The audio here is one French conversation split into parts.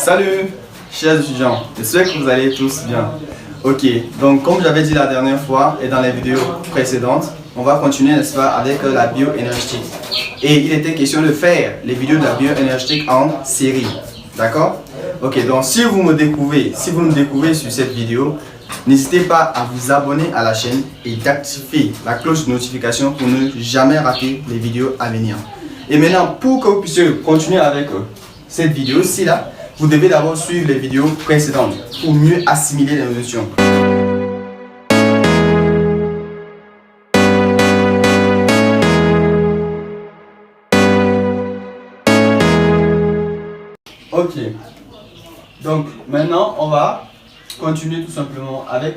Salut, chers étudiants, j'espère que vous allez tous bien. Ok, donc comme j'avais dit la dernière fois et dans les vidéos précédentes, on va continuer, n'est-ce pas, avec la bioénergétique. Et il était question de faire les vidéos de la bioénergétique en série. D'accord? Ok, donc si vous me découvrez sur cette vidéo, n'hésitez pas à vous abonner à la chaîne et d'activer la cloche de notification pour ne jamais rater les vidéos à venir. Et maintenant, pour que vous puissiez continuer avec cette vidéo-ci là, vous devez d'abord suivre les vidéos précédentes pour mieux assimiler les notions. Ok, donc maintenant on va continuer tout simplement avec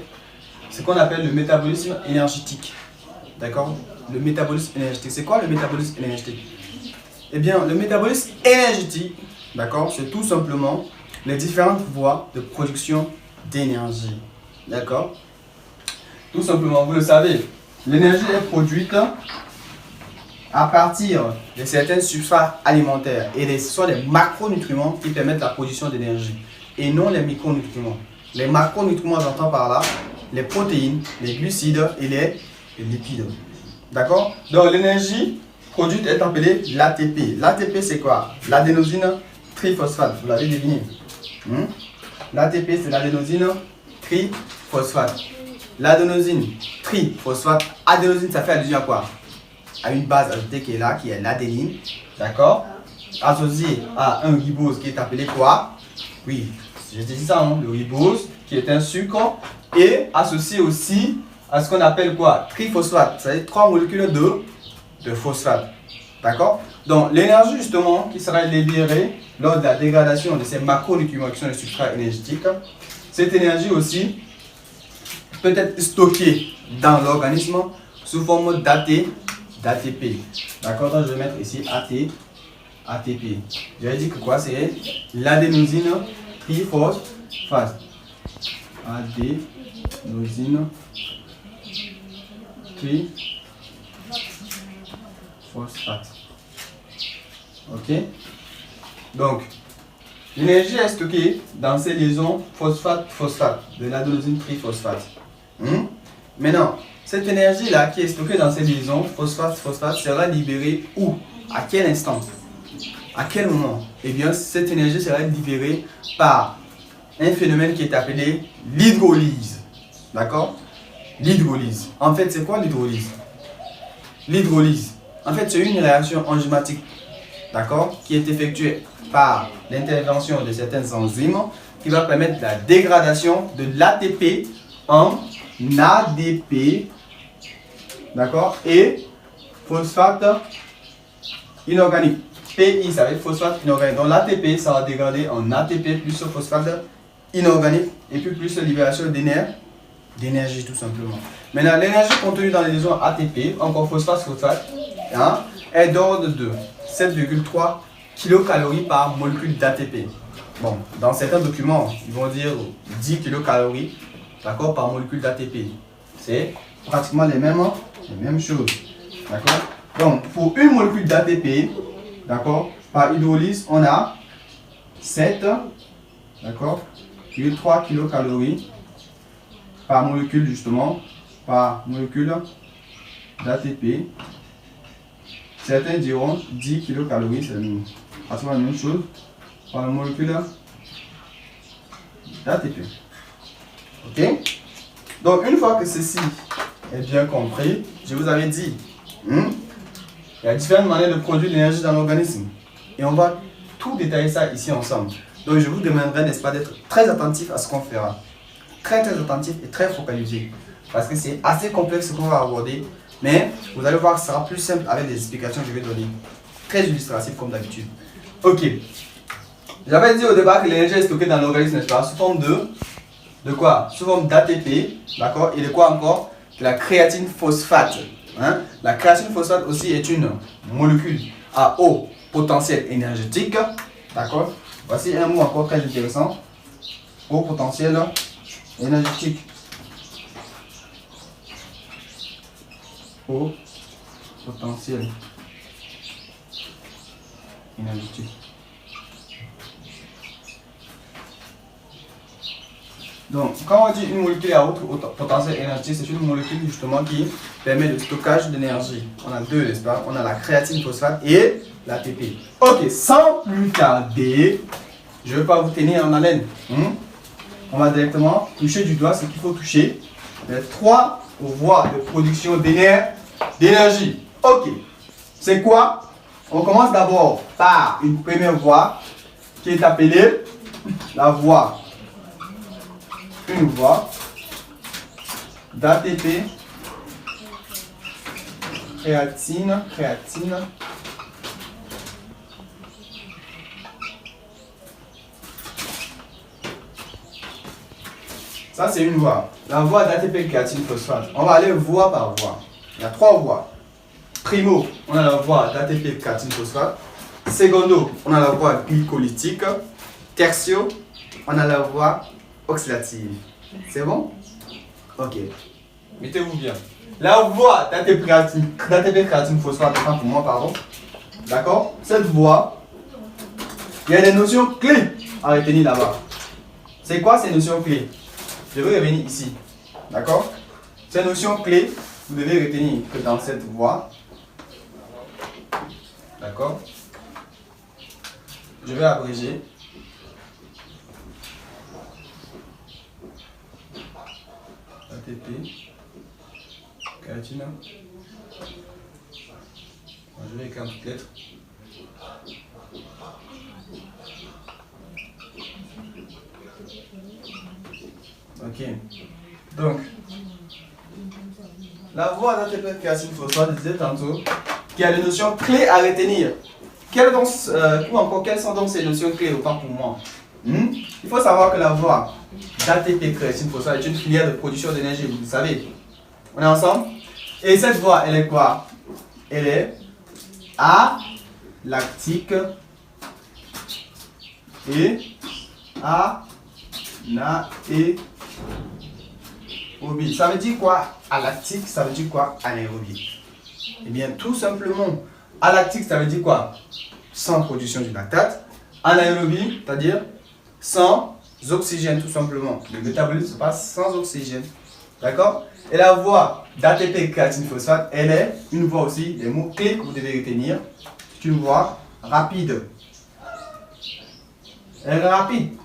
ce qu'on appelle le métabolisme énergétique. D'accord? Le métabolisme énergétique. C'est quoi le métabolisme énergétique? Eh bien, le métabolisme énergétique, d'accord, c'est tout simplement les différentes voies de production d'énergie. D'accord? Tout simplement, vous le savez, l'énergie est produite à partir de certains substrats alimentaires et ce sont les macronutriments qui permettent la production d'énergie et non les micronutriments. Les macronutriments, j'entends par là les protéines, les glucides et les lipides. D'accord? Donc l'énergie produite est appelée l'ATP. L'ATP c'est quoi? L'adénosine triphosphate. Vous l'avez deviné. L'ATP c'est l'adénosine triphosphate. L'adénosine triphosphate. Adénosine ça fait allusion à quoi? À une base ajoutée qui est là, qui est l'adénine. D'accord? Associée à un ribose qui est appelé quoi? Oui, j'ai dit ça, hein? Le ribose qui est un sucre. Et associé aussi à ce qu'on appelle quoi? Triphosphate. C'est-à-dire 3 molécules de phosphate. D'accord? Donc l'énergie justement qui sera libérée lors de la dégradation de ces macronutriments qui sont les substrats énergétiques, cette énergie aussi peut être stockée dans l'organisme sous forme d'ATP. D'accord? Donc je vais mettre ici ATP. Je vais dire que quoi? C'est l'adénosine triphosphate. Adénosine triphosphate. Ok? Donc, l'énergie est stockée dans ces liaisons phosphate-phosphate de l'adénosine triphosphate. Maintenant, cette énergie-là qui est stockée dans ces liaisons phosphate-phosphate sera libérée où? À quel instant? À quel moment? Eh bien, cette énergie sera libérée par un phénomène qui est appelé l'hydrolyse. D'accord? L'hydrolyse. En fait, c'est quoi l'hydrolyse? L'hydrolyse, en fait, c'est une réaction enzymatique, d'accord, qui est effectuée par l'intervention de certaines enzymes qui va permettre la dégradation de l'ATP en ADP, d'accord, et phosphate inorganique. PI, ça va être phosphate inorganique. Donc l'ATP, ça va dégrader en ATP plus phosphate inorganique et puis plus libération d'énergie tout simplement. Maintenant, l'énergie contenue dans les liaisons ATP, encore phosphate, est d'ordre de 7,3 kcal par molécule d'ATP. Bon, dans certains documents, ils vont dire 10 kcal, d'accord, par molécule d'ATP. C'est pratiquement les mêmes choses. D'accord? Donc, pour une molécule d'ATP, d'accord, par hydrolyse, on a 7, d'accord, 3 kcal par molécule justement, par molécule d'ATP. Certains diront 10 kcal, c'est pratiquement la même chose, par molécule d'ATP. Ok? Donc une fois que ceci est bien compris, je vous avais dit, il y a différentes manières de produire l'énergie dans l'organisme. Et on va tout détailler ça ici ensemble. Donc je vous demanderai, n'est-ce pas, d'être très attentif à ce qu'on fera. Très attentif et très focalisé. Parce que c'est assez complexe ce qu'on va aborder. Mais vous allez voir que ce sera plus simple avec les explications que je vais donner. Très illustratif comme d'habitude. Ok. J'avais dit au départ que l'énergie est stockée dans l'organisme, n'est-ce pas, sous forme de quoi? Sous forme d'ATP. D'accord? Et de quoi encore? De la créatine phosphate. La créatine phosphate aussi est une molécule à haut potentiel énergétique. D'accord? Voici un mot encore très intéressant. Haut potentiel énergétique. Haut potentiel énergétique. Donc, quand on dit une molécule à haut potentiel énergétique, c'est une molécule justement qui permet le stockage d'énergie. On a deux, n'est-ce pas? On a la créatine phosphate et l'ATP. Ok, sans plus tarder, je ne vais pas vous tenir en haleine. On va directement toucher du doigt ce qu'il faut toucher. Les 3 voies de production d'énergie. Ok, c'est quoi? On commence d'abord par une première voie qui est appelée la voie. Une voie d'ATP, créatine. Ça, c'est une voie. La voie d'ATP, créatine, phosphate. On va aller voie par voie. Il y a 3 voies. Primo, on a la voie d'ATP, créatine, phosphate. Secondo, on a la voie glycolytique. Tertio, on a la voie oxydative. C'est bon? Ok. Mettez-vous bien. La voie d'ATP, créatine, phosphate, pour moi, pardon. D'accord? Cette voie, il y a des notions clés à retenir là-bas. C'est quoi ces notions clés? Je vais revenir ici. D'accord? Ces notions clés, vous devez retenir que dans cette voie, d'accord? Je vais abréger. ATP, créatine. Je vais écrire en toutes lettres. Ok. Donc, la voie d'ATP, créatine, phosphate, je disais tantôt qu'il y a des notions clés à retenir. Quelles sont donc ces notions clés autant pour moi? Il faut savoir que la voie d'ATP, créatine, phosphate est une filière de production d'énergie, vous le savez. On est ensemble? Et cette voie, elle est quoi? Elle est alactique et anaérobie. Ça veut dire quoi? Alactique, ça veut dire quoi? Anaérobie. Eh bien, tout simplement, alactique, ça veut dire quoi? Sans production du lactate. Anaérobie, c'est-à-dire sans oxygène, tout simplement. Le métabolisme se passe sans oxygène. D'accord? Et la voie d'ATP, créatine, phosphate, elle est une voie aussi, les mots clés que vous devez retenir. C'est une voie rapide. Elle est rapide.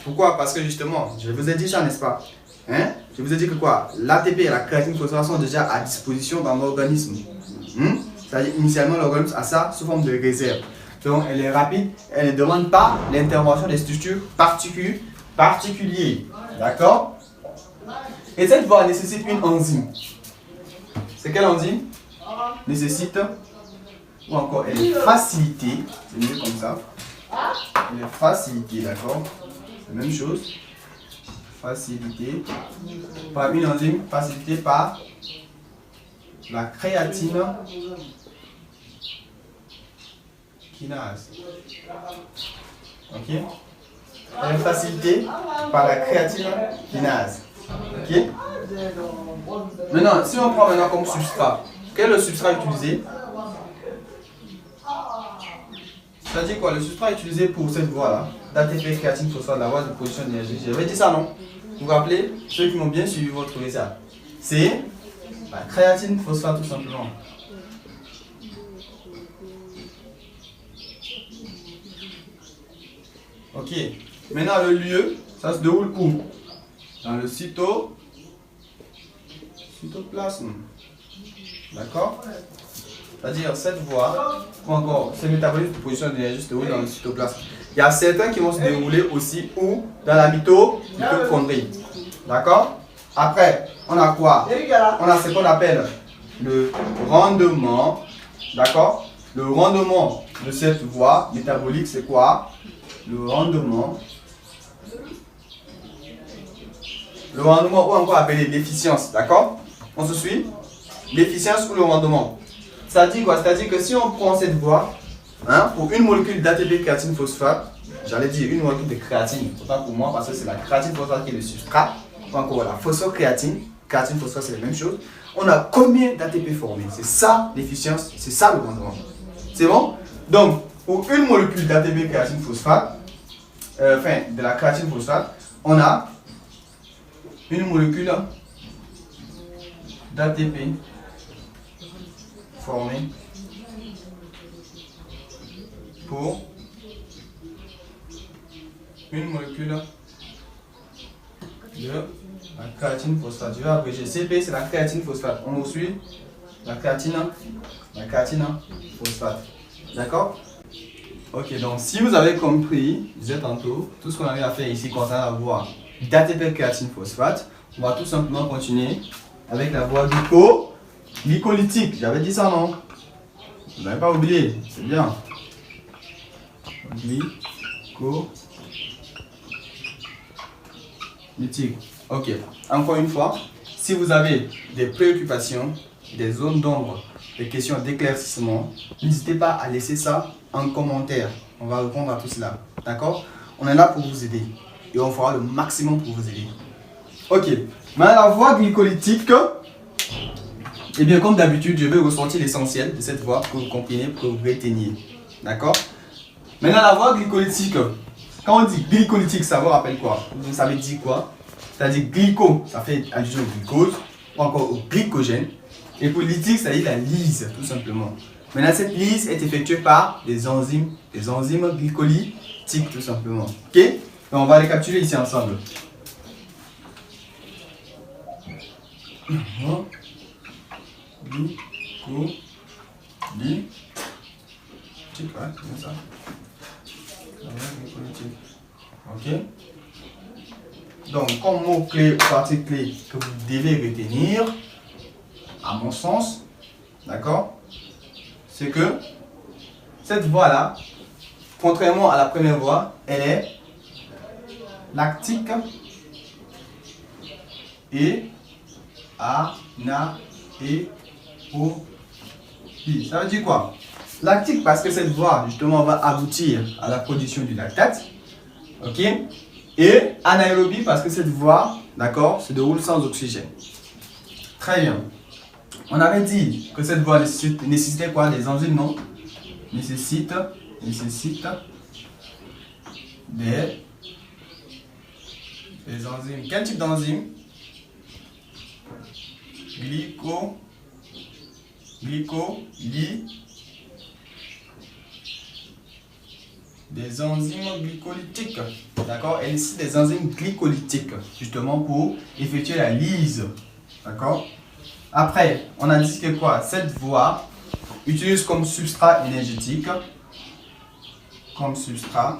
Pourquoi? Parce que justement, je vous ai dit ça, n'est-ce pas? Je vous ai dit que quoi? L'ATP et la créatine phosphate sont déjà à disposition dans l'organisme. C'est-à-dire, initialement, l'organisme a ça sous forme de réserve. Donc, elle est rapide, elle ne demande pas l'intervention des structures particulières. D'accord? Et cette voie nécessite une enzyme. C'est quelle enzyme? Nécessite, ou encore elle est facilitée, c'est mieux comme ça. Elle est facilitée, d'accord? C'est la même chose. Facilitée par une enzyme, facilitée par la créatine kinase. Ok? Elle est facilitée par la créatine kinase. Ok? Maintenant, si on prend maintenant comme substrat, quel est le substrat utilisé? C'est-à-dire quoi? Le substrat utilisé pour cette voie-là, d'ATP, créatine, phosphate, la voie de production d'énergie. J'avais dit ça, non? Vous vous rappelez? Ceux qui m'ont bien suivi vont trouver ça. C'est la créatine, phosphate, tout simplement. Ok. Maintenant, le lieu, ça se déroule où? Dans le cytoplasme. D'accord? C'est-à-dire cette voie, ou encore ces métabolismes de production d'énergie se déroulent dans le cytoplasme. Il y a certains qui vont se dérouler aussi où? Dans la mitochondrie. D'accord? Après, on a quoi? On a ce qu'on appelle le rendement. D'accord? Le rendement de cette voie métabolique, c'est quoi? Le rendement. Le rendement, ou encore appelé l'efficience. D'accord? On se suit? L'efficience ou le rendement. Ça dit quoi? C'est-à-dire que si on prend cette voie, pour une molécule d'ATP, créatine, phosphate, j'allais dire une molécule de créatine, autant pour moi, parce que c'est la créatine phosphate qui est le substrat, ou encore la phosphocréatine, créatine, phosphate, c'est la même chose. On a combien d'ATP formés? C'est ça l'efficience, c'est ça le rendement. C'est bon? Donc, pour une molécule d'ATP, créatine, phosphate, de la créatine phosphate, on a une molécule d'ATP formée pour une molécule de la créatine phosphate. Je vais abréger. CP, c'est la créatine phosphate. On suit la créatine phosphate. D'accord? Ok, donc si vous avez compris, je disais tantôt, tout ce qu'on avait à faire ici concernant la voie d'ATP créatine phosphate, on va tout simplement continuer avec la voie glycolytique. J'avais dit ça, non? Vous n'avez pas oublié, c'est bien. Glycolytique. Ok, encore une fois, si vous avez des préoccupations, des zones d'ombre, des questions d'éclaircissement, n'hésitez pas à laisser ça en commentaire. On va répondre à tout cela. D'accord? On est là pour vous aider. Et on fera le maximum pour vous aider. Ok. Maintenant, la voie glycolytique. Eh bien, comme d'habitude, je vais ressortir l'essentiel de cette voie pour que vous compreniez, pour que vous reteniez. D'accord? Maintenant, la voie glycolytique. Quand on dit glycolytique, ça vous rappelle quoi? Vous savez dire quoi? C'est-à-dire glyco, ça fait allusion au glucose, ou encore au glycogène. Et pour lytique, ça dit la lyse, tout simplement. Maintenant, cette lyse est effectuée par des enzymes glycolytiques, tout simplement. Ok? Donc, on va les capturer ici ensemble. Ok? Donc, comme mot-clé ou partie clé que vous devez retenir, à mon sens, d'accord, c'est que cette voie-là, contrairement à la première voie, elle est lactique et anaérobie. Ça veut dire quoi? Lactique parce que cette voie, justement, va aboutir à la production du lactate. Ok? Et anaérobie parce que cette voie, d'accord, se déroule sans oxygène. Très bien. On avait dit que cette voie nécessitait quoi? Des enzymes, non? Nécessite des enzymes. Quel type d'enzyme? Des enzymes glycolytiques. D'accord? Elle nécessite des enzymes glycolytiques, justement pour effectuer la lyse. D'accord? Après, on a dit que quoi? Cette voie utilise comme substrat énergétique. Comme substrat.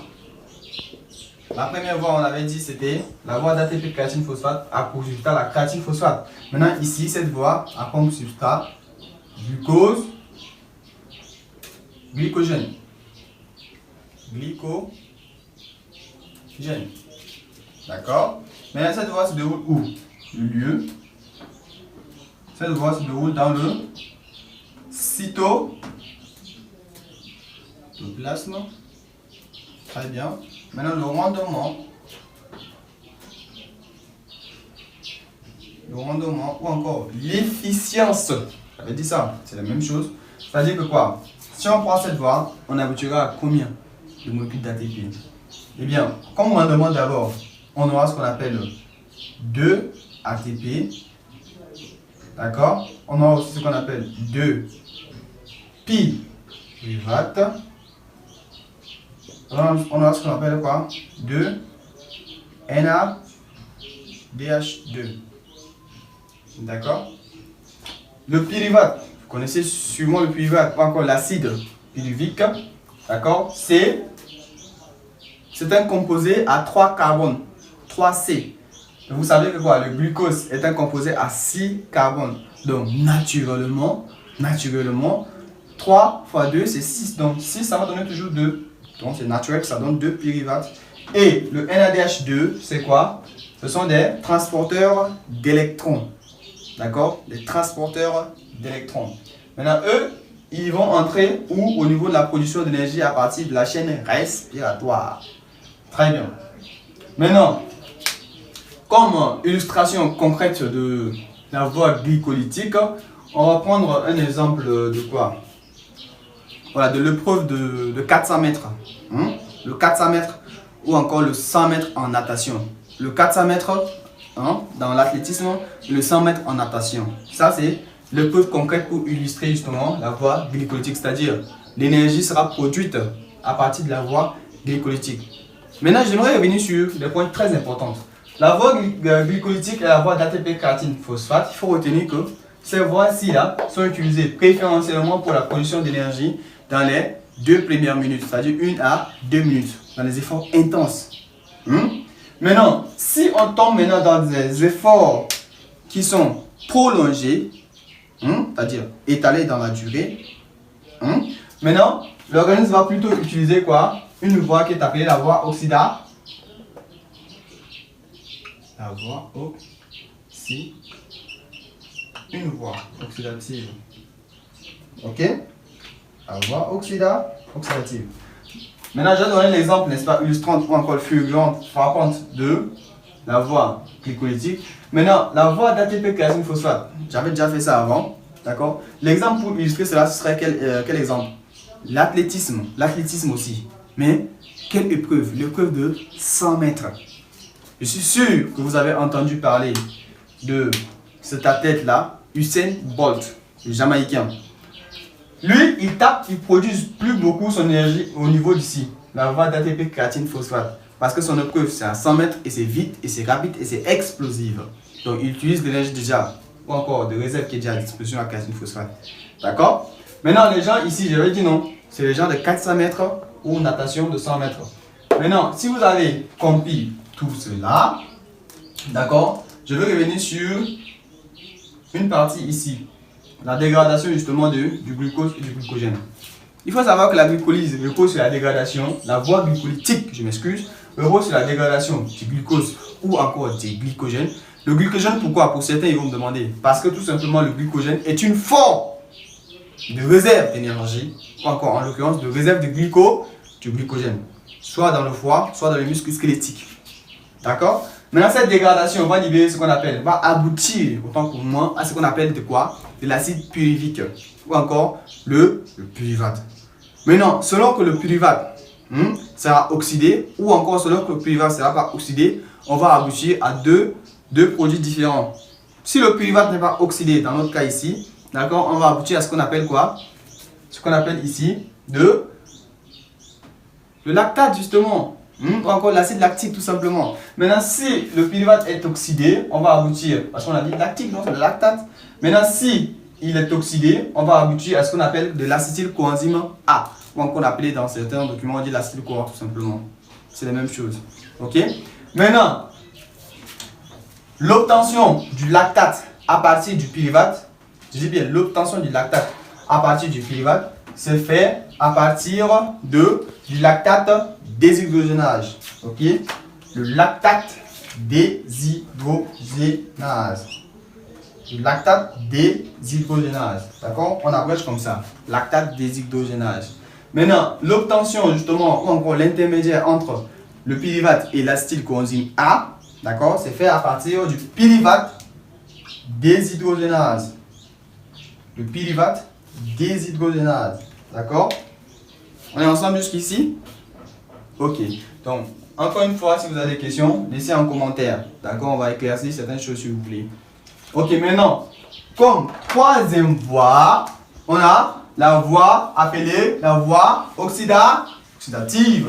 La première voie, on avait dit, c'était la voie d'ATP créatine phosphate a pour substrat la créatine phosphate. Maintenant, ici, cette voie a comme substrat glucose, glycogène. D'accord? Maintenant, cette voie se déroule où? Le lieu. Cette voie se déroule dans le cytoplasme. Très bien. Maintenant, le rendement ou encore l'efficience. J'avais dit ça, c'est la même chose. C'est-à-dire que quoi? Si on prend cette voie, on aboutira à combien de molécules d'ATP? Eh bien, comme on demande d'abord, on aura ce qu'on appelle 2 ATP. D'accord? On aura aussi ce qu'on appelle 2 pyruvates. On aura ce qu'on appelle quoi? 2 NADH2. D'accord? Le pyruvate, vous connaissez sûrement le pyruvate, ou encore l'acide pyruvique. D'accord? C'est un composé à 3 carbones, 3C. Vous savez que quoi? Le glucose est un composé à 6 carbones. Donc, naturellement, 3 fois 2, c'est 6. Donc, 6, ça va donner toujours 2. Donc, c'est naturel que ça donne 2 pyruvates. Et le NADH2, c'est quoi? Ce sont des transporteurs d'électrons. D'accord? Des transporteurs d'électrons. Maintenant, eux, ils vont entrer où? Au niveau de la production d'énergie à partir de la chaîne respiratoire. Très bien. Maintenant, comme illustration concrète de la voie glycolytique, on va prendre un exemple de quoi? Voilà, de l'épreuve de 400 mètres. Le 400 mètres ou encore le 100 mètres en natation. Le 400 mètres hein, dans l'athlétisme, le 100 mètres en natation. Ça, c'est l'épreuve concrète pour illustrer justement la voie glycolytique, c'est-à-dire l'énergie sera produite à partir de la voie glycolytique. Maintenant, j'aimerais revenir sur des points très importants. La voie glycolytique et la voie d'ATP créatine phosphate, il faut retenir que ces voies-ci là sont utilisées préférentiellement pour la production d'énergie dans les 2 premières minutes, c'est-à-dire 1 à 2 minutes, dans les efforts intenses. Maintenant, si on tombe maintenant dans des efforts qui sont prolongés, c'est-à-dire étalés dans la durée, maintenant, l'organisme va plutôt utiliser quoi? Une voie qui est appelée la voie oxydative. La voie oxydative. Une voie oxydative. Ok? La voie oxydative. Maintenant, je vais donner l'exemple, n'est-ce pas, illustrante ou encore fulgurante, frappante de la voie glycolytique. Maintenant, la voie d'ATP créatine phosphate, j'avais déjà fait ça avant, d'accord? L'exemple pour illustrer cela, ce serait quel exemple? L'athlétisme aussi. Mais, quelle épreuve? L'épreuve de 100 mètres. Je suis sûr que vous avez entendu parler de cet athlète-là, Usain Bolt, le Jamaïcain. Lui, il produit plus beaucoup son énergie au niveau d'ici, la voie d'ATP créatine phosphate. Parce que son épreuve, c'est à 100 mètres et c'est vite, et c'est rapide, et c'est explosif. Donc, il utilise l'énergie déjà, ou encore de réserve qui est déjà à disposition à créatine phosphate. D'accord? Maintenant, les gens ici, j'avais dit non, c'est les gens de 400 mètres ou natation de 100 mètres. Maintenant, si vous avez compris tout cela, d'accord, je vais revenir sur une partie ici. La dégradation justement du glucose et du glycogène. Il faut savoir que la glycolyse repose sur la dégradation, la voie glycolytique, je m'excuse, repose sur la dégradation du glucose ou encore du glycogène. Le glycogène, pourquoi? Pour certains, ils vont me demander. Parce que tout simplement, le glycogène est une forme de réserve d'énergie, ou encore en l'occurrence de réserve du glycogène, soit dans le foie, soit dans les muscles squelettiques. D'accord? Maintenant, cette dégradation va libérer ce qu'on appelle, va aboutir, autant pour moi, à ce qu'on appelle de quoi? De l'acide pyruvique, ou encore le pyruvate. Maintenant, selon que le pyruvate sera oxydé, ou encore selon que le pyruvate ne sera pas oxydé, on va aboutir à deux produits différents. Si le pyruvate n'est pas oxydé, dans notre cas ici, d'accord, on va aboutir à ce qu'on appelle quoi? Ce qu'on appelle ici le lactate, justement. Ou encore l'acide lactique, tout simplement. Maintenant, si le pyruvate est oxydé, on va aboutir, parce qu'on a dit lactique, donc c'est le lactate. Maintenant, si il est oxydé, on va aboutir à ce qu'on appelle de l'acétyl-coenzyme A, ou encore appelé dans certains documents, on dit l'acétyl-CoA, tout simplement. C'est la même chose. Ok? Maintenant, l'obtention du lactate à partir du pyruvate, je dis bien l'obtention du lactate à partir du pyruvate, se fait à partir du lactate déshydrogénase. Ok? Le lactate déshydrogénase. Le lactate déshydrogénase. D'accord? On abrège comme ça. Lactate déshydrogénase. Maintenant, l'obtention justement, ou encore l'intermédiaire entre le pyruvate et l'acétylcoenzyme A, d'accord? C'est fait à partir du pyruvate déshydrogénase. Le pyruvate déshydrogénase. D'accord? On est ensemble jusqu'ici? Ok. Donc, encore une fois, si vous avez des questions, laissez en commentaire. D'accord? On va éclaircir certaines choses si vous voulez. Ok, maintenant, comme troisième voie, on a la voie appelée la voie oxydative.